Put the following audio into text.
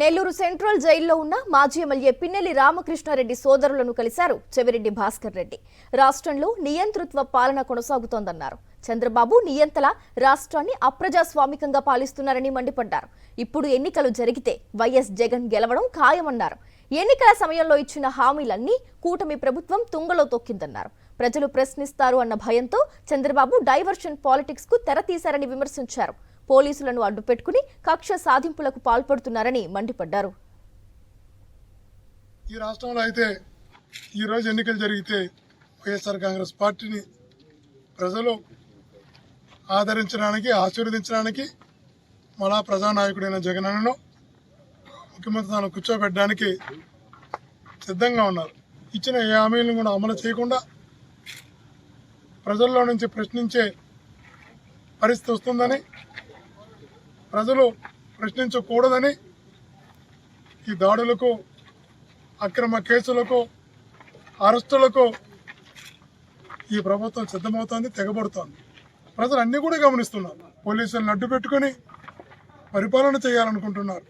Nellore central జైల్లో ఉన్న మాజీ ఎమ్మెల్యే పిన్నెల్లి రామకృష్ణారెడ్డి సోదరులను కలిశారు చెవిరెడ్డి భాస్కర్ రెడ్డి. రాష్ట్రంలో నియంతృత్వ పాలన కొనసాగుతోందన్నారు. చంద్రబాబు నియంతలా రాష్ట్రాన్ని అప్రజాస్వామికంగా పాలిస్తున్నారని మండిపడ్డారు. ఇప్పుడు ఎన్నికలు జరిగితే వైఎస్ జగన్ గెలవడం ఖాయమన్నారు. ఎన్నికల సమయంలో ఇచ్చిన హామీలన్నీ కూటమి ప్రభుత్వం తుంగలో తొక్కిందన్నారు. ప్రజలు ప్రశ్నిస్తారు అన్న భయంతో చంద్రబాబు డైవర్షన్ పాలిటిక్స్ కు తెరతీశారని విమర్శించారు. పోలీసులను అడ్డుపెట్టుకుని కక్ష సాధింపులకు పాల్పడుతున్నారని మండిపడ్డారు. ఈ రాష్ట్రంలో అయితే ఈ రోజు ఎన్నికలు జరిగితే వైఎస్ఆర్ కాంగ్రెస్ పార్టీని ప్రజలు ఆదరించడానికి, ఆశీర్వదించడానికి, మళ్ళా ప్రజానాయకుడైన జగనన్నను ముఖ్యమంత్రి తాను కూర్చోబెట్టడానికి సిద్ధంగా ఉన్నారు. ఇచ్చిన ఏ హామీలను కూడా అమలు చేయకుండా ప్రజల్లో నుంచి ప్రశ్నించే పరిస్థితి వస్తుందని, ప్రజలు ప్రశ్నించకూడదని ఈ దాడులకు, అక్రమ కేసులకు, అరెస్టులకు ఈ ప్రభుత్వం సిద్ధమవుతోంది, తెగబడుతోంది. ప్రజలు అన్నీ కూడా గమనిస్తున్నారు. పోలీసులను అడ్డు పెట్టుకొని పరిపాలన చేయాలనుకుంటున్నారు.